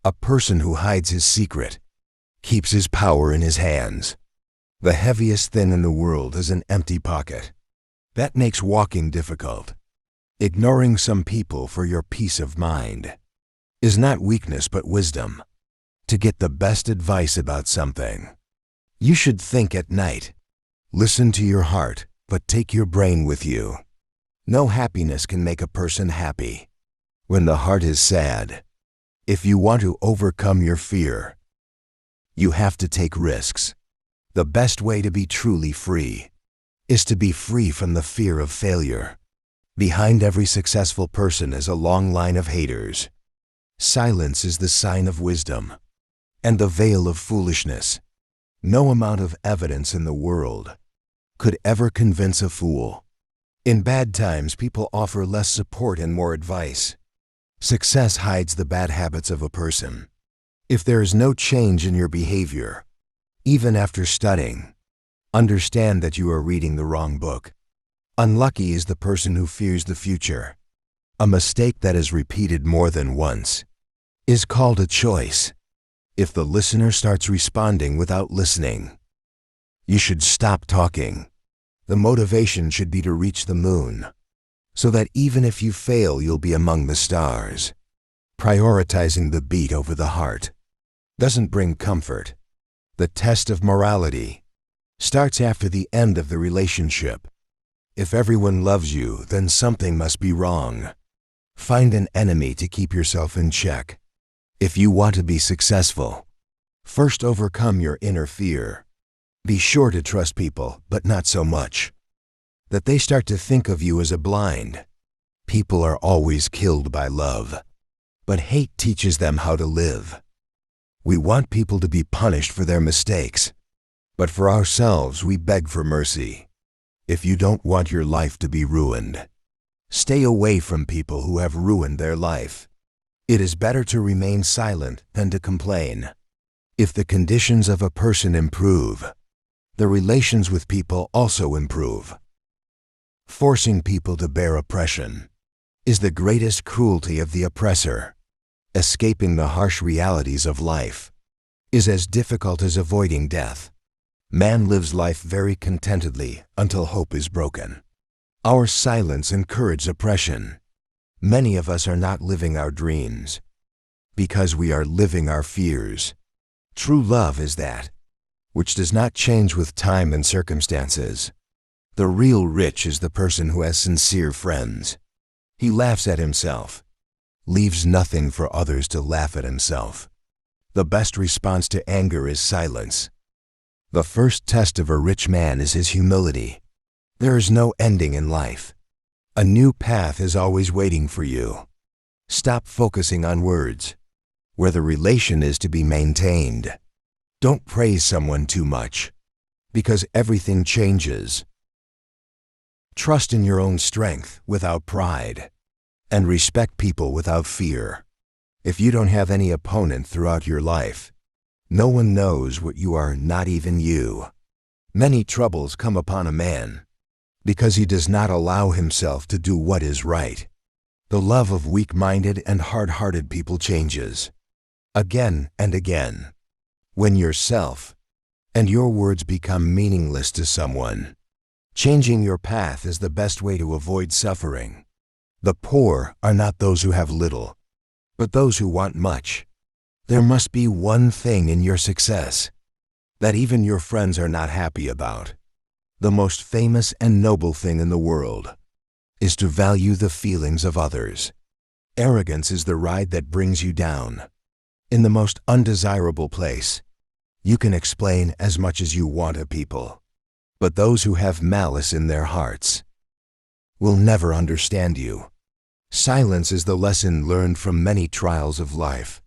A person who hides his secret keeps his power in his hands. The heaviest thing in the world is an empty pocket. That makes walking difficult. Ignoring some people for your peace of mind is not weakness but wisdom. To get the best advice about something, you should think at night. Listen to your heart, but take your brain with you. No happiness can make a person happy when the heart is sad. If you want to overcome your fear, you have to take risks. The best way to be truly free is to be free from the fear of failure. Behind every successful person is a long line of haters. Silence is the sign of wisdom and the veil of foolishness. No amount of evidence in the world could ever convince a fool. In bad times, people offer less support and more advice. Success hides the bad habits of a person. If there is no change in your behavior, even after studying, understand that you are reading the wrong book. Unlucky is the person who fears the future. A mistake that is repeated more than once is called a choice. If the listener starts responding without listening, you should stop talking. The motivation should be to reach the moon, so that even if you fail, you'll be among the stars. Prioritizing the beat over the heart doesn't bring comfort. The test of morality starts after the end of the relationship. If everyone loves you, then something must be wrong. Find an enemy to keep yourself in check. If you want to be successful, first overcome your inner fear. Be sure to trust people, but not so much that they start to think of you as a blind. People are always killed by love, but hate teaches them how to live. We want people to be punished for their mistakes, but for ourselves we beg for mercy. If you don't want your life to be ruined, stay away from people who have ruined their life. It is better to remain silent than to complain. If the conditions of a person improve, the relations with people also improve. Forcing people to bear oppression is the greatest cruelty of the oppressor. Escaping the harsh realities of life is as difficult as avoiding death. Man lives life very contentedly until hope is broken. Our silence encourages oppression. Many of us are not living our dreams because we are living our fears. True love is that which does not change with time and circumstances. The real rich is the person who has sincere friends. He laughs at himself, leaves nothing for others to laugh at himself. The best response to anger is silence. The first test of a rich man is his humility. There is no ending in life. A new path is always waiting for you. Stop focusing on words, where the relation is to be maintained. Don't praise someone too much, because everything changes. Trust in your own strength without pride, and respect people without fear. If you don't have any opponent throughout your life, no one knows what you are, not even you. Many troubles come upon a man because he does not allow himself to do what is right. The love of weak-minded and hard-hearted people changes again and again. When yourself and your words become meaningless to someone, changing your path is the best way to avoid suffering. The poor are not those who have little, but those who want much. There must be one thing in your success that even your friends are not happy about. The most famous and noble thing in the world is to value the feelings of others. Arrogance is the ride that brings you down. In the most undesirable place, you can explain as much as you want to people, but those who have malice in their hearts will never understand you. Silence is the lesson learned from many trials of life.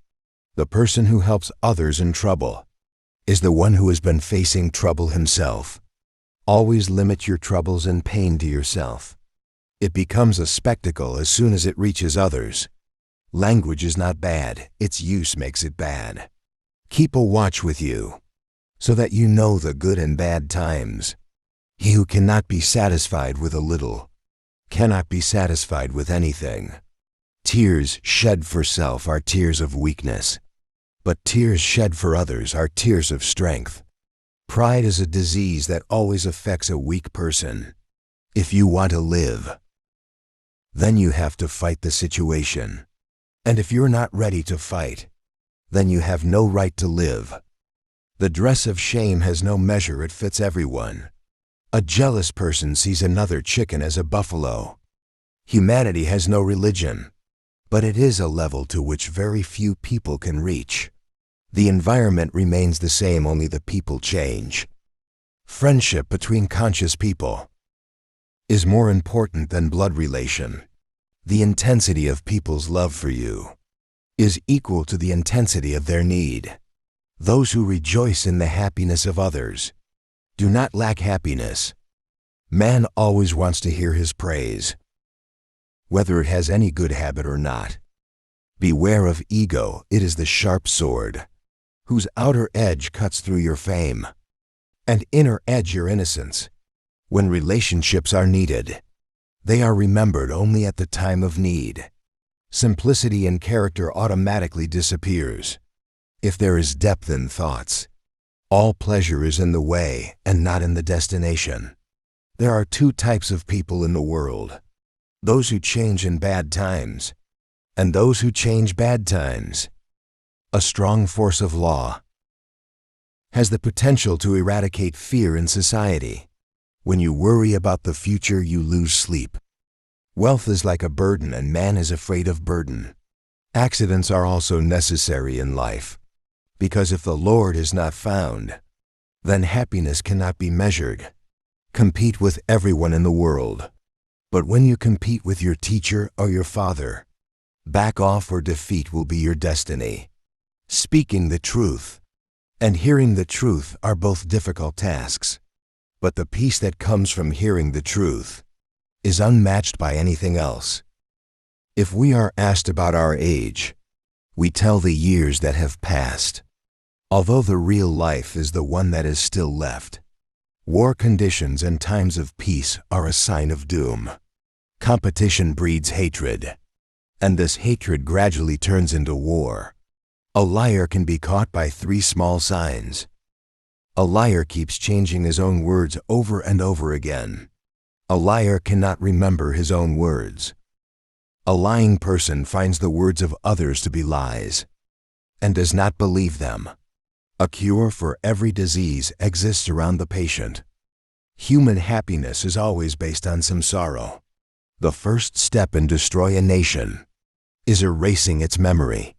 The person who helps others in trouble is the one who has been facing trouble himself. Always limit your troubles and pain to yourself. It becomes a spectacle as soon as it reaches others. Language is not bad, its use makes it bad. Keep a watch with you, so that you know the good and bad times. He who cannot be satisfied with a little cannot be satisfied with anything. Tears shed for self are tears of weakness. but tears shed for others are tears of strength. Pride is a disease that always affects a weak person. If you want to live, then you have to fight the situation. And if you're not ready to fight, then you have no right to live. The dress of shame has no measure, it fits everyone. A jealous person sees another chicken as a buffalo. Humanity has no religion, but it is a level to which very few people can reach. The environment remains the same, only the people change. Friendship between conscious people is more important than blood relation. The intensity of people's love for you is equal to the intensity of their need. Those who rejoice in the happiness of others do not lack happiness. Man always wants to hear his praise, whether it has any good habit or not. Beware of ego, it is the sharp sword, whose outer edge cuts through your fame, and inner edge your innocence. When relationships are needed, they are remembered only at the time of need. Simplicity in character automatically disappears. If there is depth in thoughts, all pleasure is in the way and not in the destination. There are two types of people in the world: those who change in bad times, and those who change bad times. A strong force of law has the potential to eradicate fear in society. When you worry about the future, you lose sleep. Wealth is like a burden, and man is afraid of burden. Accidents are also necessary in life, because if the Lord is not found, then happiness cannot be measured. Compete with everyone in the world, but when you compete with your teacher or your father, back off or defeat will be your destiny. Speaking the truth and hearing the truth are both difficult tasks, but the peace that comes from hearing the truth is unmatched by anything else. If we are asked about our age, we tell the years that have passed, although the real life is the one that is still left. War conditions and times of peace are a sign of doom. Competition breeds hatred, and this hatred gradually turns into war. A liar can be caught by 3 small signs. A liar keeps changing his own words over and over again. A liar cannot remember his own words. A lying person finds the words of others to be lies and does not believe them. A cure for every disease exists around the patient. Human happiness is always based on some sorrow. The first step in destroying a nation is erasing its memory.